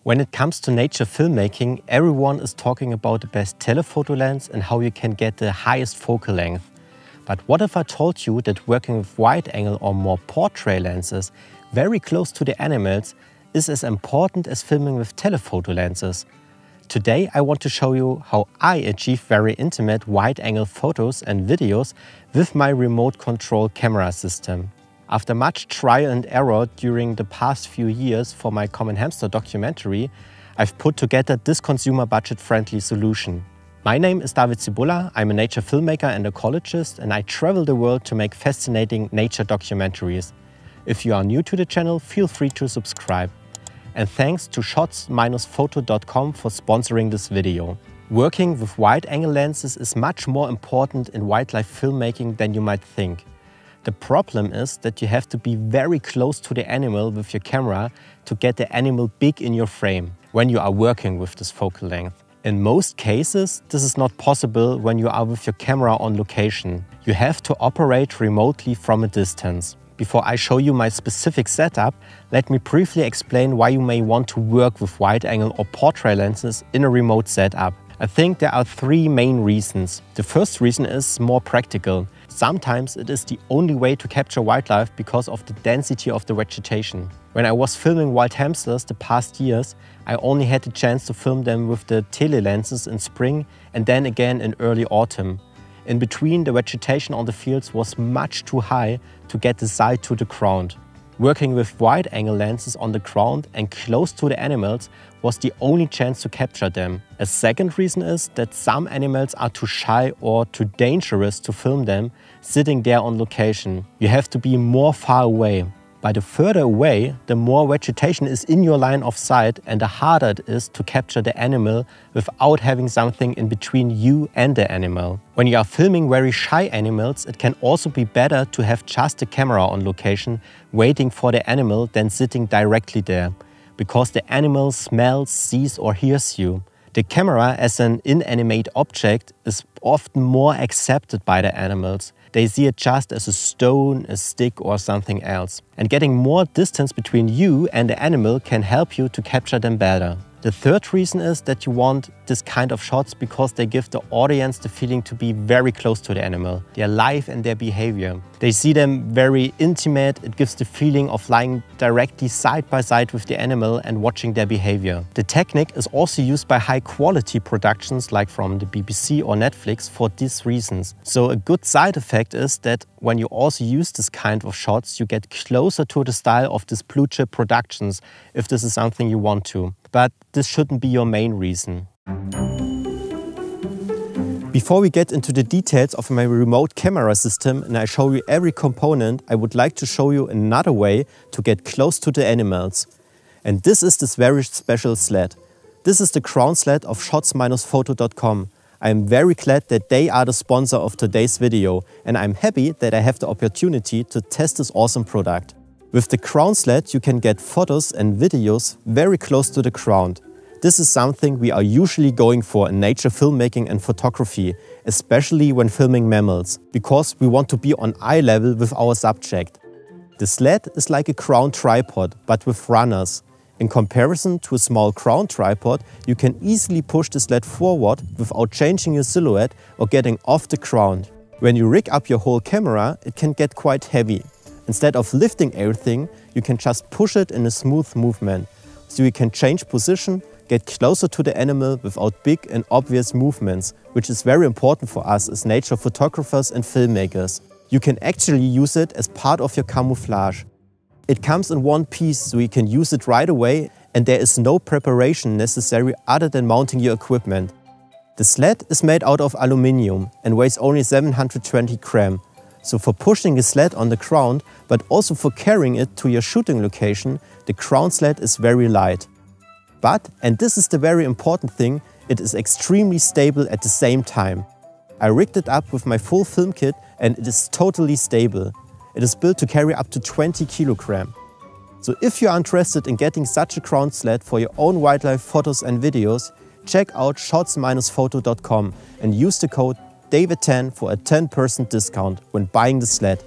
When it comes to nature filmmaking, everyone is talking about the best telephoto lens and how you can get the highest focal length. But what if I told you that working with wide angle or more portrait lenses very close to the animals is as important as filming with telephoto lenses? Today I want to show you how I achieve very intimate wide angle photos and videos with my remote control camera system. After much trial and error during the past few years for my Common Hamster documentary, I've put together this consumer budget-friendly solution. My name is David Cibulla, I'm a nature filmmaker and ecologist, and I travel the world to make fascinating nature documentaries. If you are new to the channel, feel free to subscribe. And thanks to shots-photo.com for sponsoring this video. Working with wide-angle lenses is much more important in wildlife filmmaking than you might think. The problem is that you have to be very close to the animal with your camera to get the animal big in your frame when you are working with this focal length. In most cases, this is not possible when you are with your camera on location. You have to operate remotely from a distance. Before I show you my specific setup, let me briefly explain why you may want to work with wide-angle or portrait lenses in a remote setup. I think there are three main reasons. The first reason is more practical. Sometimes it is the only way to capture wildlife because of the density of the vegetation. When I was filming wild hamsters the past years, I only had the chance to film them with the tele lenses in spring and then again in early autumn. In between, the vegetation on the fields was much too high to get the sight to the ground. Working with wide-angle lenses on the ground and close to the animals was the only chance to capture them. A second reason is that some animals are too shy or too dangerous to film them sitting there on location. You have to be more far away. By the further away, the more vegetation is in your line of sight and the harder it is to capture the animal without having something in between you and the animal. When you are filming very shy animals, it can also be better to have just the camera on location waiting for the animal than sitting directly there, because the animal smells, sees or hears you. The camera as an inanimate object is often more accepted by the animals. They see it just as a stone, a stick or something else. And getting more distance between you and the animal can help you to capture them better. The third reason is that you want this kind of shots because they give the audience the feeling to be very close to the animal, their life and their behavior. They see them very intimate. It gives the feeling of lying directly side by side with the animal and watching their behavior. The technique is also used by high quality productions like from the BBC or Netflix for these reasons. So a good side effect is that when you also use this kind of shots, you get closer to the style of these blue chip productions if this is something you want to. But this shouldn't be your main reason. Before we get into the details of my remote camera system and I show you every component, I would like to show you another way to get close to the animals. And this is this very special sled. This is the crown sled of shots-photo.com. I am very glad that they are the sponsor of today's video, and I'm happy that I have the opportunity to test this awesome product. With the crown sled you can get photos and videos very close to the ground. This is something we are usually going for in nature filmmaking and photography, especially when filming mammals, because we want to be on eye level with our subject. The sled is like a crown tripod, but with runners. In comparison to a small crown tripod, you can easily push the sled forward without changing your silhouette or getting off the ground. When you rig up your whole camera, it can get quite heavy. Instead of lifting everything, you can just push it in a smooth movement. So you can change position, get closer to the animal without big and obvious movements, which is very important for us as nature photographers and filmmakers. You can actually use it as part of your camouflage. It comes in one piece, so you can use it right away and there is no preparation necessary other than mounting your equipment. The sled is made out of aluminium and weighs only 720 grams. So for pushing a sled on the ground, but also for carrying it to your shooting location, the crown sled is very light. But, and this is the very important thing, it is extremely stable at the same time. I rigged it up with my full film kit and it is totally stable. It is built to carry up to 20 kilograms. So if you are interested in getting such a crown sled for your own wildlife photos and videos, check out shots-photo.com and use the code David10 for a 10% discount when buying the sled.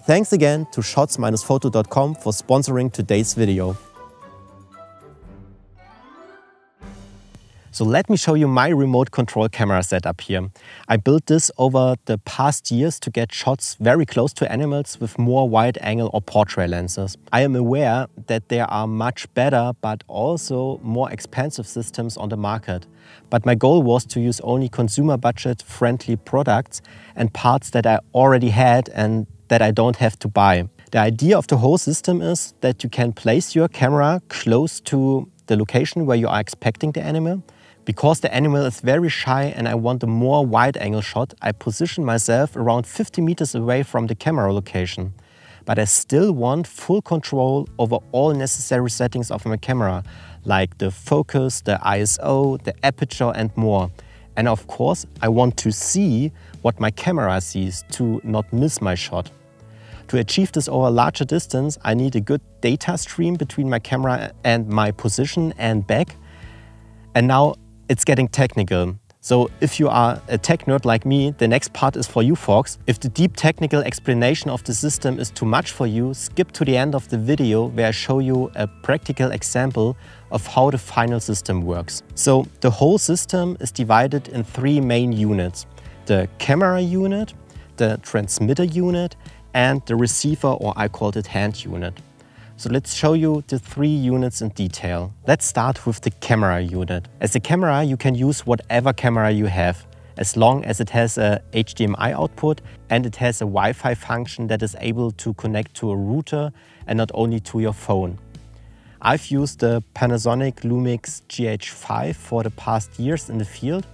Thanks again to shots-photo.com for sponsoring today's video. So let me show you my remote control camera setup here. I built this over the past years to get shots very close to animals with more wide angle or portrait lenses. I am aware that there are much better but also more expensive systems on the market. But my goal was to use only consumer budget friendly products and parts that I already had and that I don't have to buy. The idea of the whole system is that you can place your camera close to the location where you are expecting the animal. Because the animal is very shy and I want a more wide-angle shot, I position myself around 50 meters away from the camera location. But I still want full control over all necessary settings of my camera, like the focus, the ISO, the aperture and more. And of course, I want to see what my camera sees to not miss my shot. To achieve this over a larger distance, I need a good data stream between my camera and my position and back. And now it's getting technical. So if you are a tech nerd like me, the next part is for you folks. If the deep technical explanation of the system is too much for you, skip to the end of the video where I show you a practical example of how the final system works. So the whole system is divided in 3 main units: the camera unit, the transmitter unit, and the receiver, or I called it hand unit. So let's show you the 3 units in detail. Let's start with the camera unit. As a camera, you can use whatever camera you have, as long as it has a HDMI output and it has a Wi-Fi function that is able to connect to a router and not only to your phone. I've used the Panasonic Lumix GH5 for the past years in the field.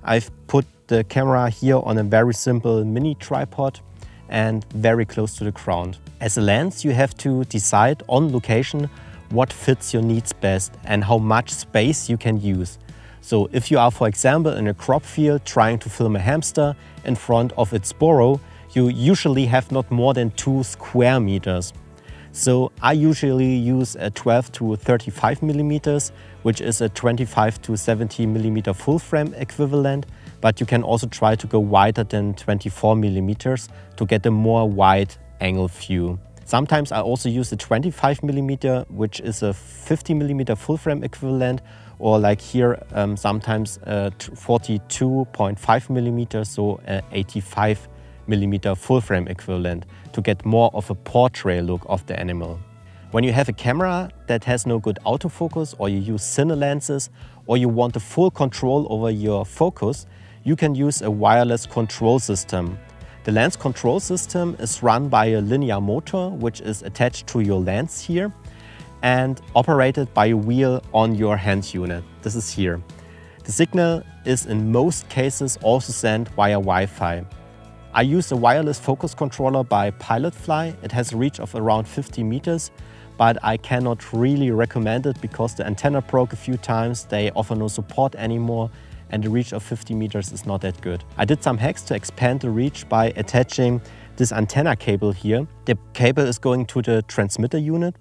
I've put the camera here on a very simple mini tripod and very close to the ground. As a lens, you have to decide on location what fits your needs best and how much space you can use. So if you are, for example, in a crop field trying to film a hamster in front of its burrow, you usually have not more than 2 square meters. So I usually use a 12 to 35 millimeters, which is a 25 to 70 millimeter full frame equivalent. But you can also try to go wider than 24 millimeters to get a more wide angle view. Sometimes I also use a 25 millimeter, which is a 50 millimeter full frame equivalent, or like here, sometimes 42.5 millimeters, so 85 millimeter full frame equivalent to get more of a portrait look of the animal. When you have a camera that has no good autofocus, or you use cine lenses, or you want a full control over your focus, you can use a wireless control system. The lens control system is run by a linear motor, which is attached to your lens here and operated by a wheel on your hand unit. This is here. The signal is in most cases also sent via Wi-Fi. I use a wireless focus controller by Pilotfly. It has a reach of around 50 meters, but I cannot really recommend it because the antenna broke a few times. They offer no support anymore, and the reach of 50 meters is not that good. I did some hacks to expand the reach by attaching this antenna cable here. The cable is going to the transmitter unit,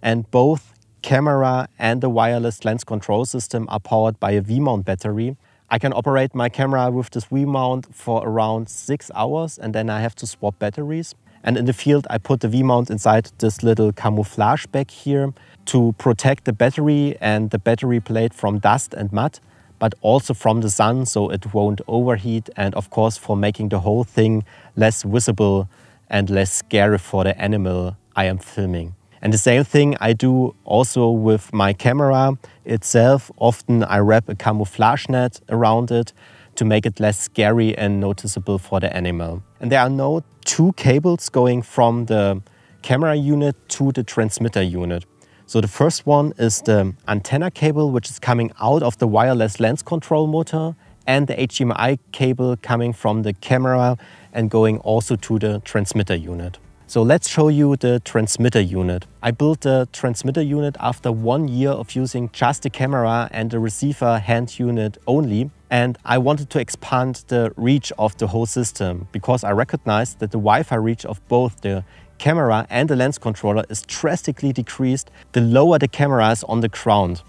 and both camera and the wireless lens control system are powered by a V-mount battery. I can operate my camera with this V-mount for around 6 hours, and then I have to swap batteries. And in the field, I put the V-mount inside this little camouflage bag here to protect the battery and the battery plate from dust and mud, but also from the sun, so it won't overheat, and of course for making the whole thing less visible and less scary for the animal I am filming. And the same thing I do also with my camera itself. Often I wrap a camouflage net around it to make it less scary and noticeable for the animal. And there are no 2 cables going from the camera unit to the transmitter unit. So the first one is the antenna cable, which is coming out of the wireless lens control motor, and the HDMI cable coming from the camera and going also to the transmitter unit. So let's show you the transmitter unit. I built the transmitter unit after 1 year of using just the camera and the receiver hand unit only. And I wanted to expand the reach of the whole system because I recognized that the Wi-Fi reach of both the camera and the lens controller is drastically decreased the lower the camera is on the ground.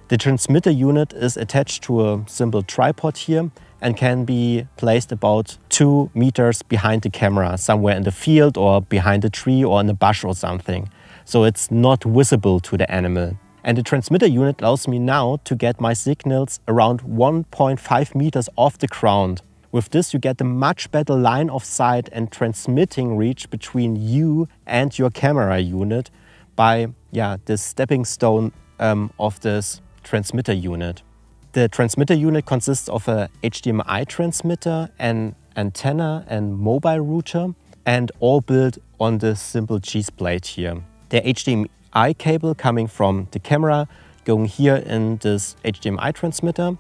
The transmitter unit is attached to a simple tripod here and can be placed about 2 meters behind the camera, somewhere in the field or behind a tree or in a bush or something. So it's not visible to the animal. And the transmitter unit allows me now to get my signals around 1.5 meters off the ground. With this, you get a much better line of sight and transmitting reach between you and your camera unit by the stepping stone of this transmitter unit. The transmitter unit consists of a HDMI transmitter, an antenna and mobile router, and all built on this simple cheese plate here. The HDMI cable coming from the camera going here in this HDMI transmitter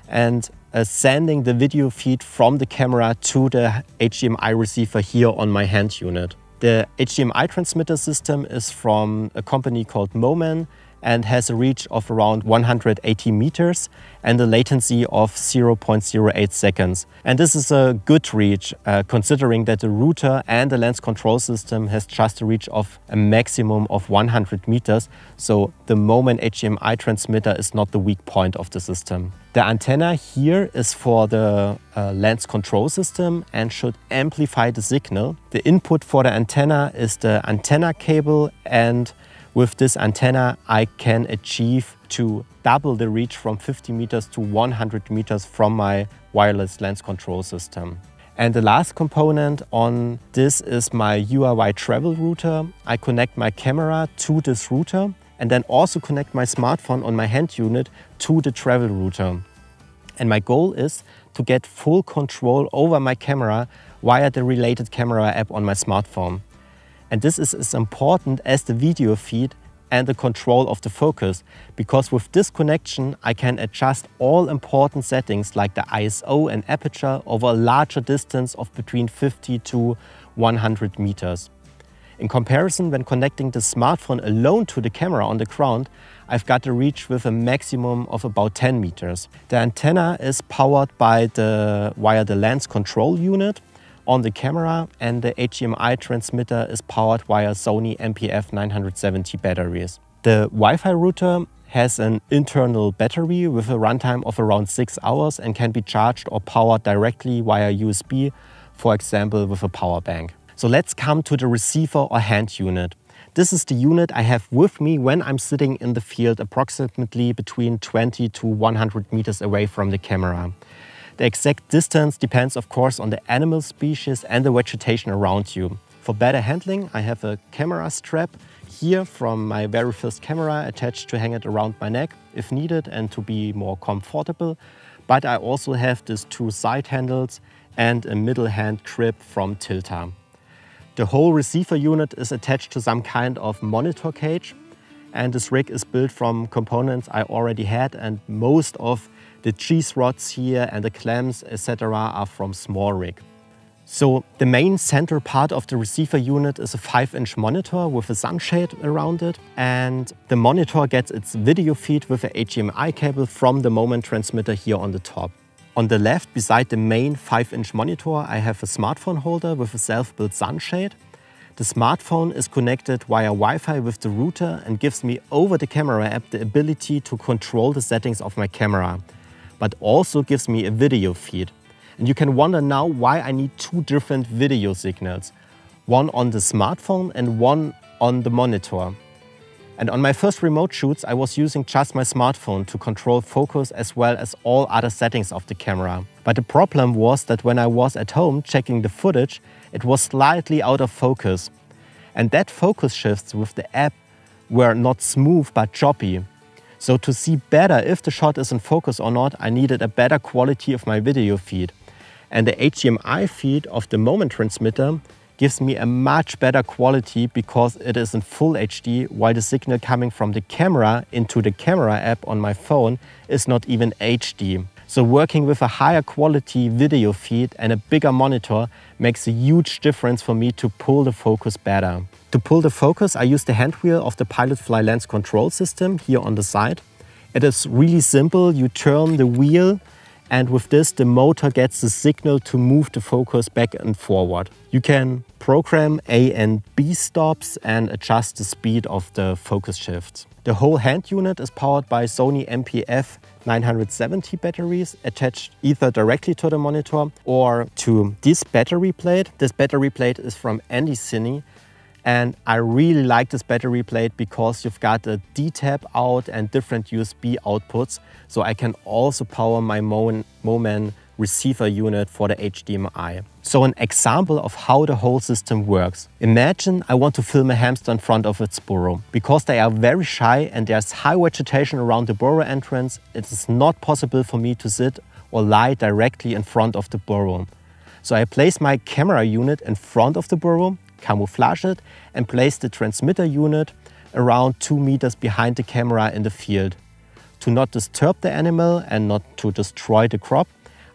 and sending the video feed from the camera to the HDMI receiver here on my hand unit. The HDMI transmitter system is from a company called Moman and has a reach of around 180 meters and a latency of 0.08 seconds. And this is a good reach, considering that the router and the lens control system has just a reach of a maximum of 100 meters. So the Moman HDMI transmitter is not the weak point of the system. The antenna here is for the lens control system and should amplify the signal. The input for the antenna is the antenna cable, and with this antenna, I can achieve to double the reach from 50 meters to 100 meters from my wireless lens control system. And the last component on this is my UIY travel router. I connect my camera to this router and then also connect my smartphone on my hand unit to the travel router. And my goal is to get full control over my camera via the related camera app on my smartphone. And this is as important as the video feed and the control of the focus, because with this connection I can adjust all important settings like the ISO and aperture over a larger distance of between 50 to 100 meters. In comparison, when connecting the smartphone alone to the camera on the ground, I've got a reach with a maximum of about 10 meters. The antenna is powered by via the lens control unit on the camera, and the HDMI transmitter is powered via Sony MPF 970 batteries. The Wi-Fi router has an internal battery with a runtime of around 6 hours and can be charged or powered directly via USB, for example with a power bank. So let's come to the receiver or hand unit. This is the unit I have with me when I'm sitting in the field approximately between 20 to 100 meters away from the camera. The exact distance depends, of course, on the animal species and the vegetation around you. For better handling, I have a camera strap here from my very first camera attached to hang it around my neck if needed and to be more comfortable. But I also have these two side handles and a middle hand grip from Tilta. The whole receiver unit is attached to some kind of monitor cage, and this rig is built from components I already had, and most of the cheese rods here and the clamps, etc. are from small rig. So the main center part of the receiver unit is a 5-inch monitor with a sunshade around it, and the monitor gets its video feed with a HDMI cable from the Moman transmitter here on the top. On the left, beside the main 5-inch monitor, I have a smartphone holder with a self-built sunshade. The smartphone is connected via Wi-Fi with the router and gives me over the camera app the ability to control the settings of my camera, but also gives me a video feed. And you can wonder now why I need two different video signals, one on the smartphone and one on the monitor. And on my first remote shoots, I was using just my smartphone to control focus as well as all other settings of the camera. But the problem was that when I was at home checking the footage, it was slightly out of focus. And that focus shifts with the app were not smooth but choppy. So to see better if the shot is in focus or not, I needed a better quality of my video feed. And the HDMI feed of the Moman transmitter gives me a much better quality because it is in full HD, while the signal coming from the camera into the camera app on my phone is not even HD. So working with a higher quality video feed and a bigger monitor makes a huge difference for me to pull the focus better. To pull the focus, I use the hand wheel of the Pilot Fly lens control system here on the side. It is really simple. You turn the wheel, and with this the motor gets the signal to move the focus back and forward. You can program A and B stops and adjust the speed of the focus shifts. The whole hand unit is powered by Sony MPF 970 batteries attached either directly to the monitor or to this battery plate. This battery plate is from Andy Cine, And I really like this battery plate because you've got a D-tap out and different USB outputs. So I can also power my Moman receiver unit for the HDMI. So an example of how the whole system works. Imagine I want to film a hamster in front of its burrow. Because they are very shy and there's high vegetation around the burrow entrance, it is not possible for me to sit or lie directly in front of the burrow. So I place my camera unit in front of the burrow, camouflage it, and place the transmitter unit around 2 meters behind the camera in the field. To not disturb the animal and not to destroy the crop,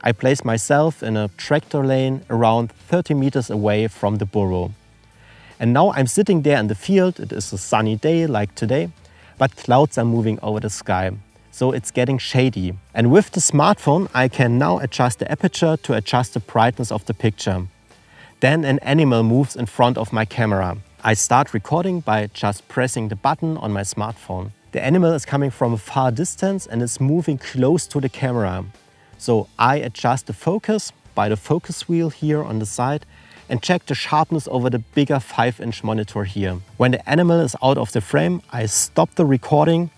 I place myself in a tractor lane around 30 meters away from the burrow. And now I'm sitting there in the field. It is a sunny day like today, but clouds are moving over the sky. So it's getting shady. And with the smartphone, I can now adjust the aperture to adjust the brightness of the picture. Then an animal moves in front of my camera. I start recording by just pressing the button on my smartphone. The animal is coming from a far distance and is moving close to the camera. So I adjust the focus by the focus wheel here on the side and check the sharpness over the bigger 5-inch monitor here. When the animal is out of the frame, I stop the recording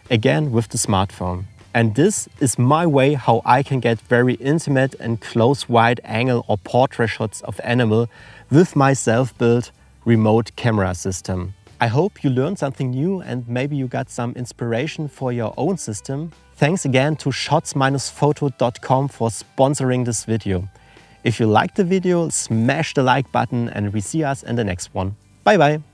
again with the smartphone. And this is my way how I can get very intimate and close wide angle or portrait shots of animal with my self-built remote camera system. I hope you learned something new and maybe you got some inspiration for your own system. Thanks again to shots-photo.com for sponsoring this video. If you liked the video, smash the like button and we see us in the next one. Bye bye!